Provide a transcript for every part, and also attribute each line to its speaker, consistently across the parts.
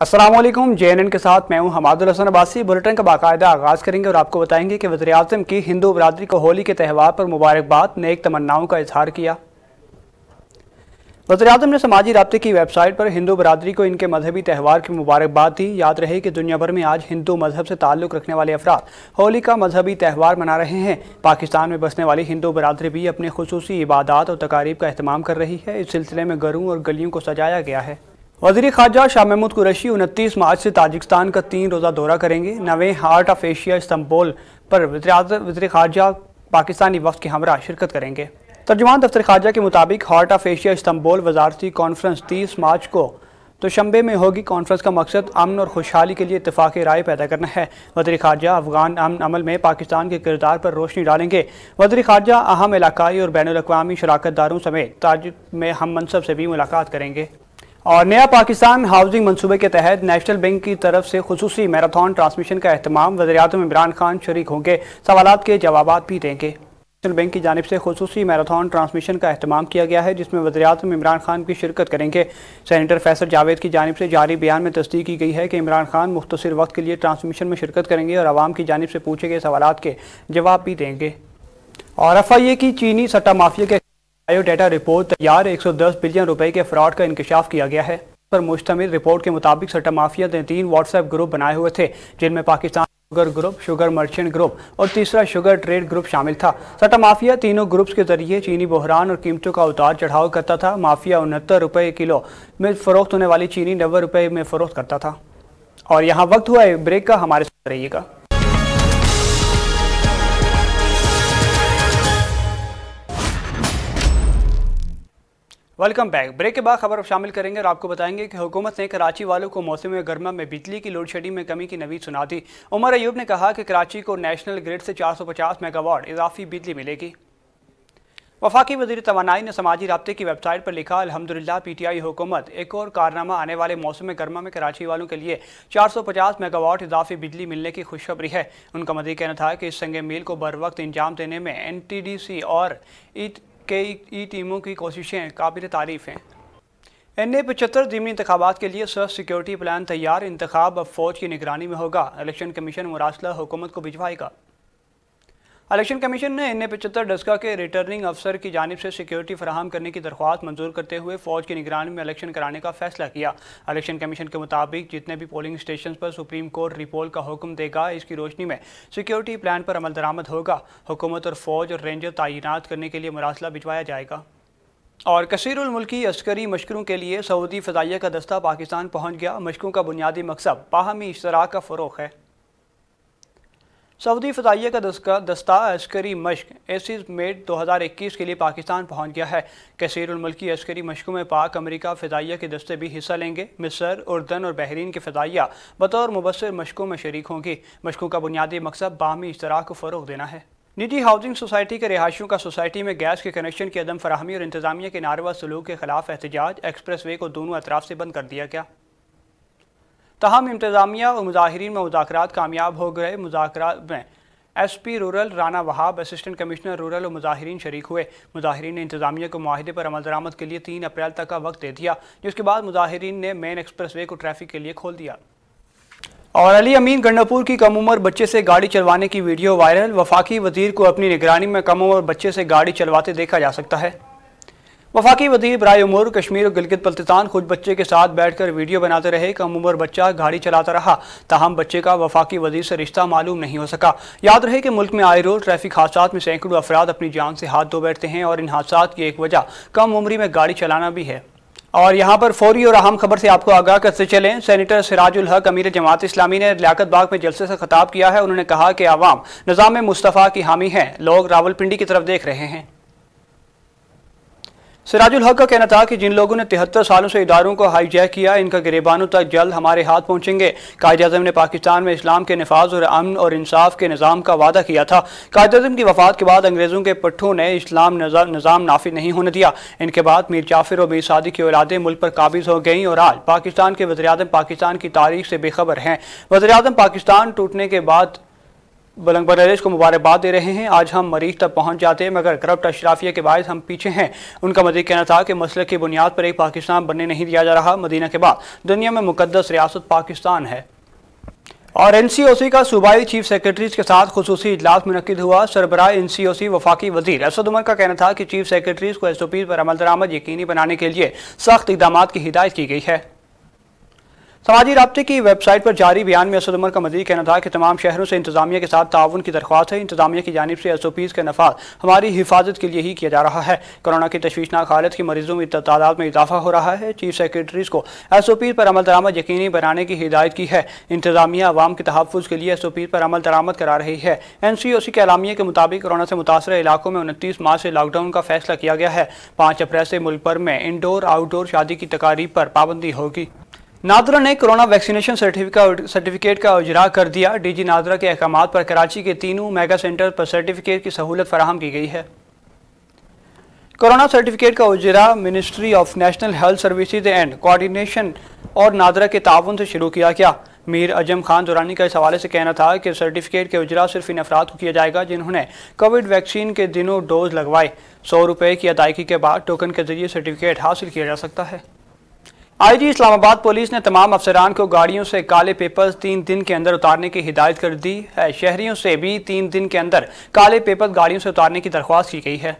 Speaker 1: अस्सलामुअलैकुम। JNN के साथ मैं हूं हमादुल हसन अब्बासी। बुलेटिन का बाकायदा आगाज करेंगे और आपको बताएंगे कि वज़ीर-ए-आज़म की हिंदू बरादरी को होली के त्यौहार पर मुबारकबाद, नेक तमन्नाओं का इजहार किया। वज़ीर-ए-आज़म ने समाजी राब्ते की वेबसाइट पर हिंदू बरादरी को इनके मजहबी त्यौहार की मुबारकबाद दी। याद रहे कि दुनिया भर में आज हिंदू मजहब से ताल्लुक़ रखने वाले अफराद होली का मजहबी त्यौहार मना रहे हैं। पाकिस्तान में बसने वाली हिंदू बरादरी भी अपने खुसूसी इबादत और तकारीब का एहतमाम कर रही है। इस सिलसिले में घरों और गलियों को सजाया गया है। वज़ीर ख़ारजा शाह महमूद कुरैशी 29 मार्च से ताजिकिस्तान का 3 रोज़ा दौरा करेंगे। 9वें हार्ट ऑफ एशिया इस्तांबुल पर वज़ीर ख़ारजा पाकिस्तानी वफ़द के हमरा शिरकत करेंगे। तर्जुमान दफ्तर ख़ारजा के मुताबिक हार्ट ऑफ एशिया इस्तांबुल वज़ारती कॉन्फ्रेंस 30 मार्च को दोशंबे में होगी। कॉन्फ्रेंस का मकसद अमन और खुशहाली के लिए इत्तेफ़ाक़ राय पैदा करना है। वज़ीर ख़ारजा अफ़गान अमन अमल में पाकिस्तान के किरदार पर रोशनी डालेंगे। वज़ीर ख़ारजा अहम इलाक़ाई और बैनुल-अक़वामी शराकतदारों समेत ताजिक में हम मनसब से भी मुलाकात करेंगे। और नया पाकिस्तान हाउसिंग मनसूबे के तहत नेशनल बैंक की तरफ से खुसूसी मैराथन ट्रांसमिशन का एहतमाम। वज़ीर-ए-आज़म इमरान खान शरीक होंगे, सवालात के जवाबात भी देंगे। नेशनल बैंक की जानिब से खुसूसी मैराथन ट्रांसमिशन का एहतमाम किया गया है, जिसमें वज़ीर-ए-आज़म इमरान खान भी शिरकत करेंगे। सेनेटर फैसल जावेद की जानिब से जारी बयान में तस्दीक की गई है कि इमरान खान मुख्तसर वक्त के लिए ट्रांसमिशन में शिरकत करेंगे और आवाम की जानिब से पूछे गए सवालात के जवाब भी देंगे। और FIA की चीनी सट्टा माफिया के बायोडाटा रिपोर्ट तैयार। 110 बिलियन रुपए के फ्रॉड का इंकशाफ किया गया है। पर मुश्तमिल रिपोर्ट के मुताबिक सट्टा माफिया ने 3 व्हाट्सएप ग्रुप बनाए हुए थे, जिनमें Pakistan sugar group, sugar merchant group और तीसरा शुगर ट्रेड ग्रुप शामिल था। सट्टा माफिया तीनों ग्रुप्स के जरिए चीनी बहरान और कीमतों का उतार चढ़ाव करता था। माफिया 69 रुपए किलो में फरोख्त होने वाली चीनी 90 रुपए में फरोख्त करता था। और यहाँ वक्त हुआ है ब्रेक का, हमारे साथ रहिएगा। Welcome back. ब्रेक के बाद खबर अब शामिल करेंगे और आपको बताएंगे कि हुकूमत ने कराची वालों को मौसम गर्मा में बिजली की लोड शेडिंग में कमी की नवीद सुना दी। उमर अयूब ने कहा कि कराची को नेशनल ग्रिड से 450 मेगावाट इजाफी बिजली मिलेगी। वफाकी वज़ीर तवानाई ने समाजी राब्ते की वेबसाइट पर लिखा, अल्हम्दुलिल्लाह PTI हुकूमत एक और कारनामा आने वाले मौसम गर्मा में कराची वालों के लिए 450 मेगावाट इजाफी बिजली मिलने की खुशखबरी है। उनका मज़ीद कहना था कि इस संग मील को बर वक्त इंजाम देने में NTDC और कई टीमों की कोशिशें काबिल तारीफ़ हैं। NA-75 ज़िमनी इंतखाबात के लिए सर्च सिक्योरिटी प्लान तैयार। इंतखाब अब फ़ौज की निगरानी में होगा। इलेक्शन कमीशन मुरासला हुकूमत को भिजवाएगा। इलेक्शन कमीशन ने NA-75 डस्का के रिटर्निंग अफसर की जानिब से सिक्योरिटी फराहम करने की दरख्वास्त मंजूर करते हुए फ़ौज की निगरानी में इलेक्शन कराने का फैसला किया। इलेक्शन कमीशन के मुताबिक जितने भी पोलिंग स्टेशन पर सुप्रीम कोर्ट रिपोल का हुक्म देगा, इसकी रोशनी में सिक्योरिटी प्लान पर अमल दरामद होगा। हुकूमत और फ़ौज और रेंजर तैनात करने के लिए मुरासला भिजवाया जाएगा। और कसीरुल मुल्की अस्करी मशकों के लिए सऊदी फ़ज़ाइया का दस्ता पाकिस्तान पहुँच गया। मशकों का बुनियादी मकसद बाहमी इश्तराक का फ़रोग़ है। सऊदी फ़ज़ाइया का दस्ता अस्करी मश्क एसिस मेड 2021 के लिए पाकिस्तान पहुंच गया है। कसीरुल मुल्की अस्करी मशकों में पाक अमेरिका फ़ज़ाइया के दस्ते भी हिस्सा लेंगे। मिस्र, उर्दन और बहरीन के फ़ज़ाइया बतौर मुबस्सिर मशकों में शरीक होंगी। मशकों का बुनियादी मकसद बाहमी इश्तराक को फ़रोग़ देना है। निजी हाउसिंग सोसाइटी के रिहायशियों का सोसाइटी में गैस के कनेक्शन की अदम फराहमी और इंतज़ामिया के नारवा सलूक के खिलाफ एहतजाज। एक्सप्रेस वे को दोनों अतराफ से बंद कर दिया गया। तहम इंतज़ामिया और मुज़ाहिरीन में मुज़ाकरात कामयाब हो गए। मुज़ाकरात में SP rural Rana Wahab, assistant commissioner rural और मुज़ाहिरीन शरीक हुए। मुज़ाहिरीन ने इंतज़ामिया को मुआहिदे पर अमल दरामद के लिए 3 अप्रैल तक का वक्त दे दिया, जिसके बाद मुज़ाहिरीन ने मेन एक्सप्रेस वे को ट्रैफिक के लिए खोल दिया। और अली अमीन गंडापुर की कम उम्र बच्चे से गाड़ी चलवाने की वीडियो वायरल। वफाकी वज़ीर को अपनी निगरानी में कम उम्र बच्चे से गाड़ी चलवाते देखा जा सकता है। वफाकी वज़ीर बराए उमूर कश्मीर और गिलगित बल्तिस्तान खुद बच्चे के साथ बैठकर वीडियो बनाते रहे। कम उम्र बच्चा गाड़ी चलाता रहा, ताहम बच्चे का वफाकी वज़ीर से रिश्ता मालूम नहीं हो सका। याद रहे कि मुल्क में आए रोज़ ट्रैफिक हादसात में सैकड़ों अफराद अपनी जान से हाथ धो बैठते हैं और इन हादसात की एक वजह कम उम्री में गाड़ी चलाना भी है। और यहाँ पर फौरी और अहम खबर से आपको आगाह करते चलें। सेनेटर सिराजुल हक अमीर जमात इस्लामी ने लियाकत बाग में जलसे से खिताब किया है। उन्होंने कहा कि आवाम निज़ाम मुस्तफ़ा की हामी है, लोग रावलपिंडी की तरफ देख रहे हैं। सिराजुल हक का कहना था कि जिन लोगों ने 73 सालों से इदारों को हाईजैक किया, इनका गिरेबानों तक जल्द हमारे हाथ पहुंचेंगे। कायद-ए-आज़म ने पाकिस्तान में इस्लाम के नफाज और अमन और इंसाफ के निज़ाम का वादा किया था। कायद-ए-आज़म की वफात के बाद अंग्रेज़ों के पट्ठों ने इस्लाम निज़ाम नाफिज नहीं होने दिया। इनके बाद मीर जाफिर और मीर सादी की औलादें मुल्क पर काबिज हो गईं और आज पाकिस्तान के वज़ीर-ए-आज़म पाकिस्तान की तारीख से बेखबर हैं। वज़ीर-ए-आज़म पाकिस्तान टूटने के बाद बांग्लादेश को मुबारकबाद दे रहे हैं। आज हम मरीज तक पहुंच जाते हैं मगर करप्ट अशराफिया के बायस हम पीछे हैं। उनका मज़ीद कहना था कि मसले की बुनियाद पर एक पाकिस्तान बनने नहीं दिया जा रहा। मदीना के बाद दुनिया में मुकद्दस रियासत पाकिस्तान है। और NCOC का सूबाई चीफ सेक्रेटरीज के साथ खुसूसी इजलास मुनक्किद हुआ। सरबराह NCOC वफाकी वजीर असद उमर का कहना था कि चीफ सेक्रेटरीज को SOP पर अमल दरामद यकीनी बनाने के लिए सख्त इक़दामात की हिदायत की गई है। समाजी राब्ते की वेबसाइट पर जारी बयान में असद उमर का मज़ीद कहना था कि तमाम शहरों से इंतजामिया के साथ ताउन की दरख्वास्त है। इंतजामिया की जानिब से SOPs का नफाज हमारी हिफाजत के लिए ही किया जा रहा है। कोरोना की तशवीशनाक हालत की मरीजों में तादाद में इजाफा हो रहा है। चीफ सेक्रेटरीज को SOPs पर अमल दरामद यकीनी बनाने की हिदायत की है। इंतजामिया अवाम के तहफ़्फ़ुज़ के लिए SOPs पर अमल दरामद करा रही है। NCOC के एलामिया के मुताबिक कोरोना से मुतासर इलाकों में 29 मार्च से लॉकडाउन का फैसला किया गया है। 5 अप्रैल से मुल्क भर में इंडोर आउटडोर शादी की तकारीब पर पाबंदी होगी। नादरा ने कोरोना वैक्सीनेशन सर्टिफिकेट का इजरा कर दिया। DG नादरा के अहकामात पर कराची के तीनों मेगा सेंटर पर सर्टिफिकेट की सहूलत फराहम की गई है। कोरोना सर्टिफिकेट का इजरा ministry of national health services and coordination और नादरा के ताउन से शुरू किया गया। मीर अजम खान दुरानी का इस हवाले से कहना था कि सर्टिफिकेट के इजरा सिर्फ इन अफराद को किया जाएगा जिन्होंने कोविड वैक्सीन के दिनों डोज लगवाए। 100 रुपये की अदायगी के बाद टोकन के जरिए सर्टिफिकेट हासिल किया जा सकता है। IG इस्लामाबाद पुलिस ने तमाम अफसरान को गाड़ियों से काले पेपर्स 3 दिन के अंदर उतारने की हिदायत कर दी है। शहरियों से भी 3 दिन के अंदर काले पेपर गाड़ियों से उतारने की दरख्वास्त की गई है।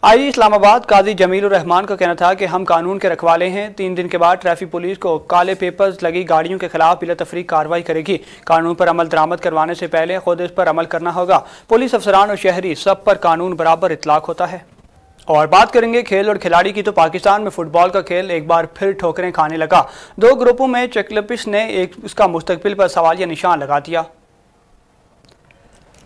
Speaker 1: IG इस्लामाबाद काजी जमील रहमान का कहना था कि हम कानून के रखवाले हैं। 3 दिन के बाद ट्रैफिक पुलिस को काले पेपर्स लगी गाड़ियों के खिलाफ बिला तफरीक कार्रवाई करेगी। कानून पर अमल दरामद करवाने से पहले खुद इस पर अमल करना होगा। पुलिस अफसरान और शहरी सब पर कानून बराबर इतलाक होता है। और बात करेंगे खेल और खिलाड़ी की, तो पाकिस्तान में फुटबॉल का खेल एक बार फिर ठोकरें खाने लगा। 2 ग्रुपों में चेकलपिश ने इसका मुस्तकबिल पर सवालिया निशान लगा दिया।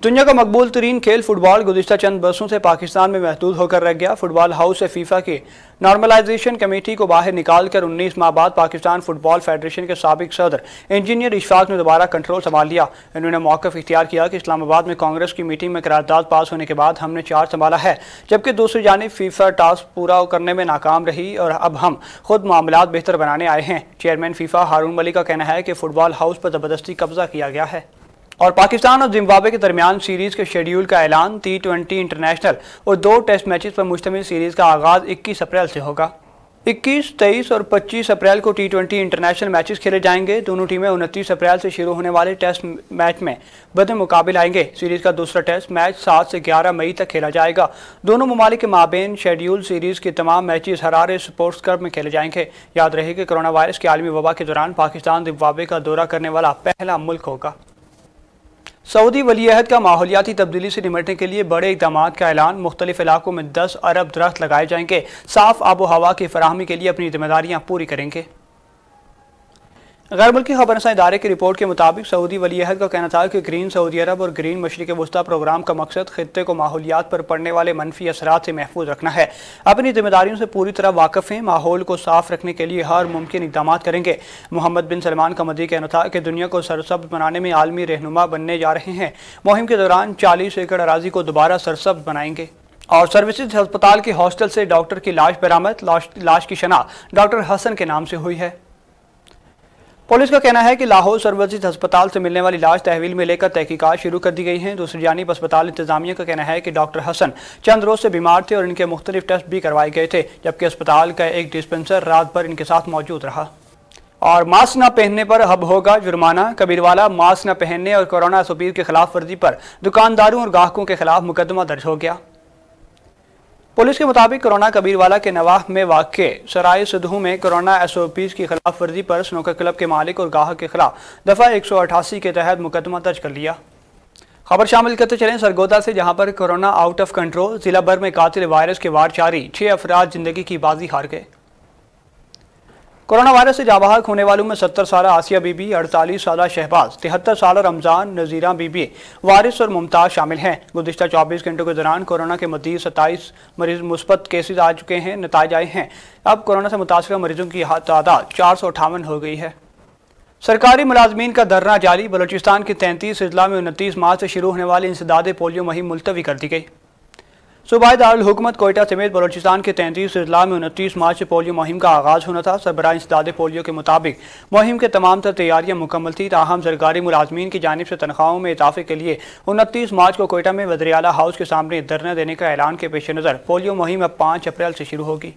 Speaker 1: दुनिया का मकबूल तरीन खेल फुटबॉल गुज़िश्ता चंद बरसों से पाकिस्तान में महदूद होकर रह गया। फुटबॉल हाउस से फीफा की नॉर्मलाइजेशन कमेटी को बाहर निकालकर 19 माह बाद पाकिस्तान फुटबॉल फेडरेशन के साबिक सदर इंजीनियर इशफाक ने दोबारा कंट्रोल संभाल लिया। इन्होंने मौक़िफ़ इख्तियार किया कि इस्लामाबाद में कांग्रेस की मीटिंग में करारदाद पास होने के बाद हमने चार्ज संभाला है, जबकि दूसरी जानिब फीफा टास्क पूरा करने में नाकाम रही और अब हम खुद मामलात बेहतर बनाने आए हैं। चेयरमैन फीफा हारून मलिक का कहना है कि फुटबॉल हाउस पर ज़बरदस्ती कब्जा किया गया है। और पाकिस्तान और जिम्बाब्वे के दरमियान सीरीज़ के शेड्यूल का ऐलान। T20 इंटरनेशनल और 2 टेस्ट मैचेस पर मुश्तमिल सीरीज़ का आगाज़ 21 अप्रैल से होगा। 21, 23 और 25 अप्रैल को T20 इंटरनेशनल मैचेस खेले जाएंगे। दोनों टीमें 29 अप्रैल से शुरू होने वाले टेस्ट मैच में बदे मुकाबिल आएंगे। सीरीज़ का दूसरा टेस्ट मैच 7 से 11 मई तक खेला जाएगा। दोनों ममालिक के माबेन शेड्यूल सीरीज़ के तमाम मैचेस हरारे स्पोर्ट्स क्लब में खेले जाएंगे। याद रहे कि कोरोना वायरस के आलमी वबा के दौरान पाकिस्तान जिम्बाब्वे का दौरा करने वाला पहला मुल्क होगा। सऊदी वलीअहद का माहौलियाती तब्दीली से निपटने के लिए बड़े इक़दाम का ऐलान। मुख्तलिफ इलाकों में 10 अरब दरख्त लगाए जाएंगे। साफ आबो हवा की फराहमी के लिए अपनी जिम्मेदारियां पूरी करेंगे। गैर मुल्की खबरसां इदारे की रिपोर्ट के मुताबिक सऊदी वलीअहद का कहना था कि ग्रीन सऊदी अरब और ग्रीन मशरिक़ वस्ता प्रोग्राम का मकसद खित्ते को माहौलियात पर पड़ने वाले मनफी असरात से महफूज रखना है। अपनी जिम्मेदारियों से पूरी तरह वाकिफ़ हैं। माहौल को साफ रखने के लिए हर मुमकिन इक़दाम करेंगे। मोहम्मद बिन सलमान का मज़ीद कहना था कि दुनिया को सरसब्ज़ बनाने में आलमी रहनुमा बनने जा रहे हैं। मुहिम के दौरान 40 एकड़ अराजी को दोबारा सरसब्ज़ बनाएंगे। और सर्विसेज अस्पताल के हॉस्टल से डॉक्टर की लाश बरामद। लाश की शनाख्त डॉक्टर हसन के नाम से हुई है। पुलिस का कहना है कि लाहौर सर्विसेज अस्पताल से मिलने वाली लाश तहवील में लेकर तहकीकात शुरू कर दी गई हैं। दूसरी जानिब अस्पताल इंतजामिया का कहना है कि डॉक्टर हसन चंद रोज से बीमार थे और इनके मुख्तलिफ टेस्ट भी करवाए गए थे, जबकि अस्पताल का एक डिस्पेंसर रात भर इनके साथ मौजूद रहा। और मास्क न पहनने पर अब होगा जुर्माना। कबीरवाला मास्क न पहनने और कोरोना SOP के खिलाफ वर्जी पर दुकानदारों और ग्राहकों के खिलाफ मुकदमा दर्ज हो गया। पुलिस के मुताबिक कोरोना कबीरवाला के नवाह में वाक़े सराय सदहू में कोरोना SOPs की खिलाफ वर्जी पर स्नूकर क्लब के मालिक और गाहक के खिलाफ दफ़ा 188 के तहत मुकदमा दर्ज कर लिया। खबर शामिल करते चलें सरगोदा से, जहां पर कोरोना आउट ऑफ कंट्रोल। जिला भर में कातिल वायरस के वार जारी। 6 अफराद जिंदगी की बाजी हार गए। कोरोना वायरस से जाबाहक होने वालों में 70 साल आसिया बीबी, 48 साल शहबाज, 73 साल रमजान, नजीरा बीबी, वारिस और मुमताज शामिल हैं। गुज़िश्ता 24 घंटों के दौरान कोरोना के मज़ीद 27 मरीज मुस्बत केसेज आ चुके हैं, नताइज आए हैं। अब कोरोना से मुतासर मरीजों की तादाद 458 हो गई है। सरकारी मुलाजमीन का धरना जारी। बलोचिस्तान के 33 अजला में 29 मार्च से शुरू होने वाली इंसदाद पोलियो मुहिम मुलतवी कर दी गई। सूबाई दारुल हुकूमत कोयटा समेत बलोचिस्तान के 33 अजला में 29 मार्च से पोलियो मुहिम का आगाज होना था। सरबराह इंसदाद पोलियो के मुताबिक मुहिम के तमाम तर तैयारियां मुकम्मल थी। ताहम सरकारी मुलाजमीन की जानिब से तनख्वाहों में इजाफे के लिए 29 मार्च को कोयटा में वज़ीर आला हाउस के सामने धरना देने का ऐलान के पेश नज़र पोलियो मुहिम अब 5 अप्रैल से शुरू होगी।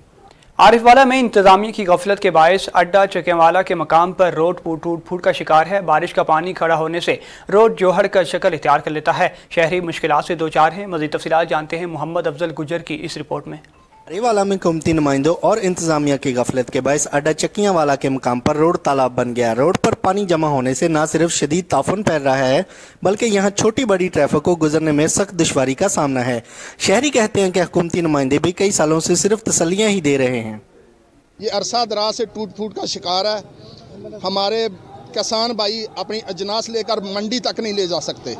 Speaker 1: आरिफवाला में इंतजामिया की गफलत के बायस अड्डा चकेवाला के मकाम पर रोड टूट फूट का शिकार है। बारिश का पानी खड़ा होने से रोड जोहड़ का शक्ल इख्तियार कर लेता है। शहरी मुश्किलात से दो चार हैं। मज़ीद तफसीलात जानते हैं मोहम्मद अफजल गुजर की इस रिपोर्ट में।
Speaker 2: आरिफवाला में कौमती नुमाइंदों और इंतजामिया की गफलत के बायस अड्डा चकियावाला के मकाम पर रोड तालाब बन गया। रोड पर पानी जमा होने से न सिर्फ शदीद ताफुन फैल रहा है बल्कि यहाँ छोटी बड़ी ट्रैफिक को गुजरने में सख्त दुश्वारी का सामना है। शहरी कहते हैं कि हुकूमती नुमाइंदे भी कई सालों से सिर्फ तसल्लियाँ ही दे रहे हैं।
Speaker 3: ये अरसा दराज से टूट फूट का शिकार है। हमारे किसान भाई अपनी अजनास लेकर मंडी तक नहीं ले जा सकते।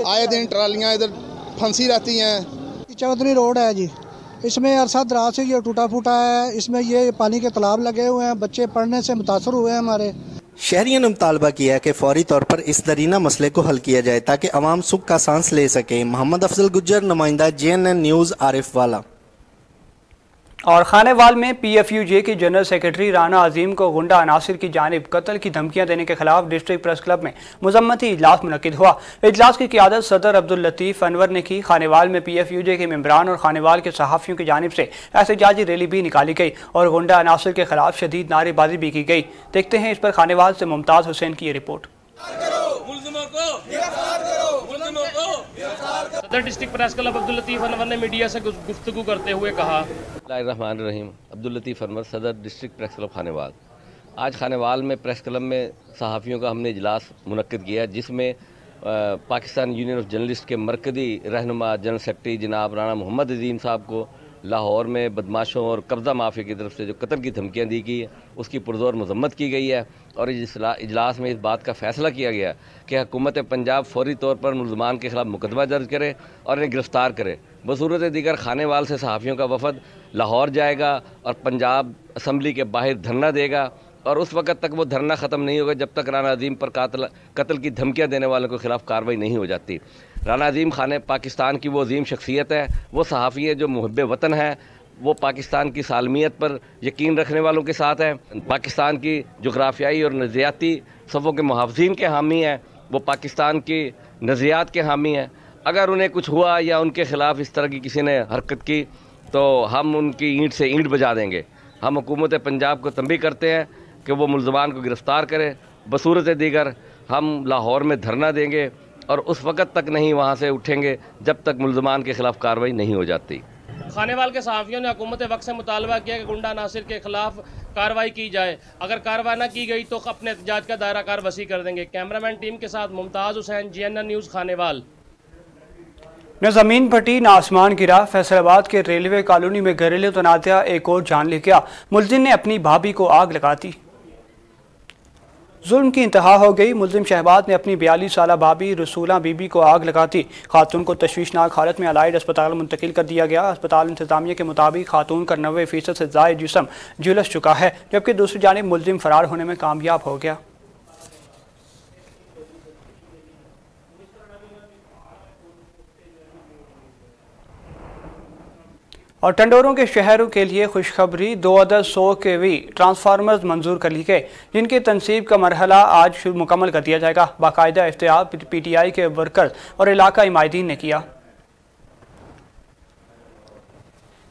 Speaker 3: आए दिन ट्रालियाँ इधर फंसी रहती हैं।
Speaker 4: चौधरी रोड है जी, इसमें अरसा दराज से ये टूटा फूटा है। इसमें ये पानी के तालाब लगे हुए हैं। बच्चे पढ़ने से मुतासर हुए हैं हमारे।
Speaker 2: शहरियों ने मुतालबा किया है कि फौरी तौर पर इस दरीना मसले को हल किया जाए ताकि अवाम सुख का सांस ले सके। मोहम्मद अफजल गुज्जर, नुमाइंदा JNN न्यूज़, आरिफवाला।
Speaker 1: और खानेवाल में PFUJ के जनरल सेक्रेटरी राना अजीम को गुंडा अनासिर की जानिब कत्ल की धमकियां देने के खिलाफ डिस्ट्रिक्ट प्रेस क्लब में मुजम्मती इजलास मुनक्किद हुआ। इजलास की क़ियादत सदर अब्दुल लतीफ़ अनवर ने की। खानेवाल में PFUJ के मेंबरान और खानेवाल के सहाफ़ियों की जानिब से एहतजाजी रैली भी निकाली गई और गुंडा अनासिर के खिलाफ शदीद नारेबाजी भी की गई। देखते हैं इस पर खानेवाल से मुमताज़ हुसैन की रिपोर्ट।
Speaker 5: सदर district press club Abdul Latif Anwar ने मीडिया से गुफ्तगू करते हुए कहा।
Speaker 6: बिस्मिल्लाहिर्रहमानिर्रहीम। अब्दुल लतीफ़ अनवर, सदर डिस्ट्रिक्ट प्रेस क्लब खानेवाल। आज खानेवाल में प्रेस क्लब में सहाफ़ियों का हमने इजलास मुनक्किद किया जिसमें पाकिस्तान यूनियन ऑफ जर्नलिस्ट के मरकज़ी रहनुमा जनरल सेक्रेटरी जनाब राना मोहम्मद अजीम साहब को लाहौर में बदमाशों और कब्ज़ा माफिया की तरफ से जो कत्ल की धमकियाँ दी गई है उसकी पुरज़ोर मज़म्मत की गई है। और इस इजलास में इस बात का फ़ैसला किया गया कि हुकूमत पंजाब फौरी तौर पर मुलज़मान के ख़िलाफ़ मुकदमा दर्ज करे और इन्हें गिरफ़्तार करे। बसूरत दीगर खानेवाल से सहाफ़ियों का वफ़द लाहौर जाएगा और पंजाब असम्बली के बाहर धरना देगा और उस वक़्त तक वो धरना ख़त्म नहीं होगा जब तक राना अजीम पर कत्ल की धमकियाँ देने वालों के ख़िलाफ़ कार्रवाई नहीं हो जाती। राना अजीम खाने पाकिस्तान की वो अजीम शख्सियत है, वो सहाफ़ी है जो मुहब्बे वतन है, वो पाकिस्तान की सालमियत पर यकीन रखने वालों के साथ है, पाकिस्तान की जोग्राफियाई और नज़रियाती सफ़ों के मुहाफ़िज़ीन के हामी हैं, वो पाकिस्तान की नज़रियात के हामी हैं। अगर उन्हें कुछ हुआ या उनके ख़िलाफ़ इस तरह की किसी ने हरकत की तो हम उनकी ईंट से ईंट बजा देंगे। हम हुकूमत पंजाब को तंबीह करते हैं कि वो मुलज़मान को गिरफ़्तार करे। बसूरत दीगर हम लाहौर में धरना देंगे और उस वक़्त तक नहीं वहाँ से उठेंगे जब तक मुलज़मान के ख़िलाफ़ कार्रवाई नहीं हो जाती।
Speaker 5: खानेवाल के सहाफ़ियों ने हुकूमत वक्त से मुतालबा किया कि गुंडा नासिर के खिलाफ कार्रवाई की जाए। अगर कार्रवाई न की गई तो अपने एहतजाज का दायरा कार वसी कर देंगे। कैमरामैन टीम के साथ मुमताज़ हुसैन, JNN न्यूज़, खानेवाल।
Speaker 1: न ज़मीन फटी न आसमान गिरा। फैसलाबाद के रेलवे कॉलोनी में घरेलू तनाज़ा एक और जान ले गया। मुलजिम ने अपनी भाभी को आग लगा दी। जुल्म की इंतहा हो गई। मुलजिम शहबाज ने अपनी 42 साला भाभी रसूला बीबी को आग लगा दी। खातून को तशवीशनाक हालत में अलाइड अस्पताल मुंतकिल कर दिया गया। अस्पताल इंतजामिया के मुताबिक खातून का 90% से ज़ायद जिस्म झुलस चुका है जबकि दूसरी जानिब मुलजिम फरार होने में कामयाब हो गया। और टंडोरों के शहरों के लिए खुशखबरी, 2 अदद 100 kV ट्रांसफार्मर्स मंजूर कर लिए गए जिनकी तनसीब का मरहला आज मुकम्मल कर दिया जाएगा। बाकायदा इफ्तियार PTI के वर्कर्स और इलाका इमायदीन ने किया।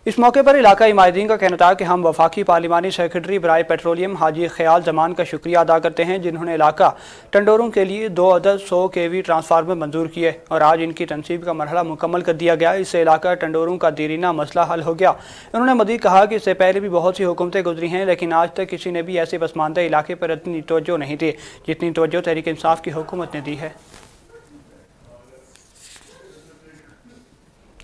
Speaker 1: इस मौके पर इलाका इमायदीन का कहना था कि हम वफाकी पार्लिमानी सेक्रेटरी बराए पेट्रोलियम हाजी ख्याल जमान का शुक्रिया अदा करते हैं जिन्होंने इलाका टंडोरों के लिए 2 अदद 100 kV ट्रांसफार्मर मंजूर किए और आज इनकी तनसीब का मरहला मुकम्मल कर दिया गया। इससे इलाका टंडोरों का देरीना मसला हल हो गया। उन्होंने मज़ीद कहा कि इससे पहले भी बहुत सी हुकूमतें गुजरी हैं लेकिन आज तक किसी ने भी ऐसे पसमानदा इलाके पर इतनी तवज्जो नहीं दी जितनी तवज्जो तहरीक इंसाफ की हुकूमत ने दी है।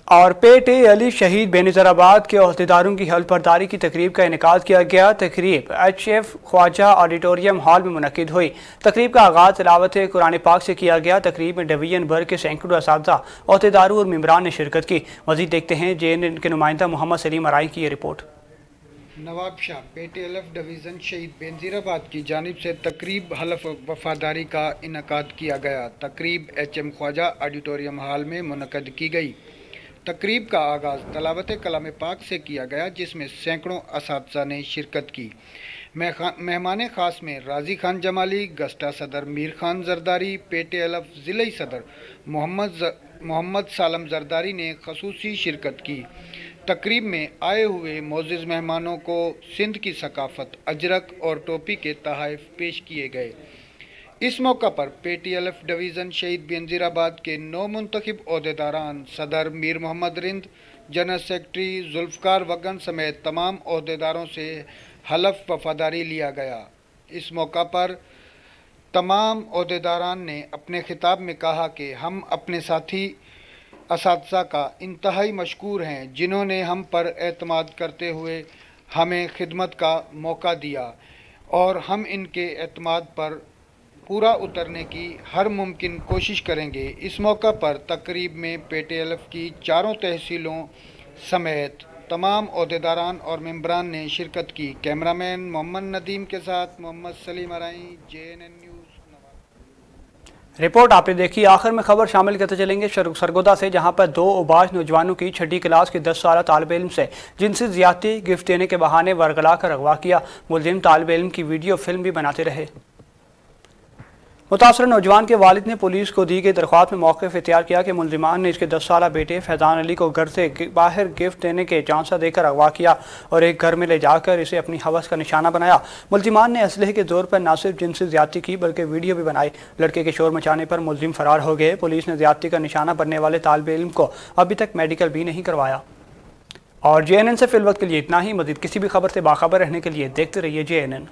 Speaker 1: और पेट अली शहीद बेनज़ीराबाद के अहदेदारों की हल्फबरदारी की तकरीब का इनेकाद किया गया। तकरीब HF ख्वाजा ऑडिटोरियम हॉल में मुनक्किद हुई। तकरीब का आगाज़ तिलावत कुरान पाक से किया गया। तकरीब में डिवीजन भर के सैकड़ों असातिज़ा, अहदेदारों और मेंबरान ने शिरकत की। मज़ीद देखते हैं JNN के नुमाइंदा मोहम्मद सलीम अराई की ये रिपोर्ट।
Speaker 7: नवाब शाह पेट अलफ डिवीज़न शहीद बेनज़ीराबाद की जानिब से तकरीब हलफ वफादारी का इनेकाद किया गया। तकरीब HM ख्वाजा ऑडिटोरियम हॉल में मुनक्किद की गई। तकरीब का आगाज़ तलावत कलाम पाक से किया गया, जिसमें सैकड़ों असातिज़ा ने शिरकत की। मेहमान ख़ास में राजी खान जमाली, गस्टा सदर मीर खान जरदारी, PTLF ज़िले सदर मोहम्मद सालम जरदारी ने खसूसी शिरकत की। तकरीब में आए हुए मोअज़्ज़िज़ मेहमानों को सिंध की सकाफ़त, अजरक और टोपी के तोहफ़े पेश किए गए। इस मौका पर PTLF डिवीज़न शहीद बेनज़ीराबाद के नौ मुंतखब ओहदेदारान, सदर मीर मोहम्मद रिंद, जनरल सेक्रेटरी जुल्फ़कार वगन समेत तमाम ओहदेदारों से हलफ वफादारी लिया गया। इस मौका पर तमाम ओहदेदारान ने अपने खिताब में कहा कि हम अपने साथी असातिज़ा का इंतहाई मशकूर हैं, जिन्होंने हम पर एतमाद करते हुए हमें खिदमत का मौका दिया और हम इनके एतमाद पर पूरा उतरने की हर मुमकिन कोशिश करेंगे। इस मौका पर तकरीब में PTLF की चारों तहसीलों समेत तमाम ओहदेदारान और मेंबरान ने शिरकत की। कैमरामैन मोहम्मद नदीम के साथ मोहम्मद सलीम अराई, JNN न्यूज़।
Speaker 1: रिपोर्ट आपने देखी। आखिर में खबर शामिल करते चलेंगे सरगोदा से, जहां पर दो उबाश नौजवानों की छठी क्लास के 10 साला तालिब इल्म से जिनसी ज़्यादती गिफ्ट देने के बहाने वरगला कर अगवा किया। मुलजिम तालिब इल्म की वीडियो फिल्म भी बनाते रहे। मुतासर नौजवान के वालिद ने पुलिस को दी गई दरख्वास्त में मौक़िफ़ इख्तियार किया कि मुलजिमान ने इसके 10 साला बेटे फैज़ान अली को घर से बाहर गिफ्ट देने के झांसा देकर अगवा किया और एक घर में ले जाकर इसे अपनी हवस का निशाना बनाया। मुलजिमान ने असलहे के जोर पर न सिर्फ जिनसी ज़्यादती की बल्कि वीडियो भी बनाई। लड़के के शोर मचाने पर मुलजिम फरार हो गए। पुलिस ने ज़्यादती का निशाना बनने वाले तालिब इल्म को अभी तक मेडिकल भी नहीं करवाया। और JNN से फिल वक्त के लिए इतना ही। मज़ीद किसी भी खबर से बाखबर रहने के लिए देखते रहिए JNN।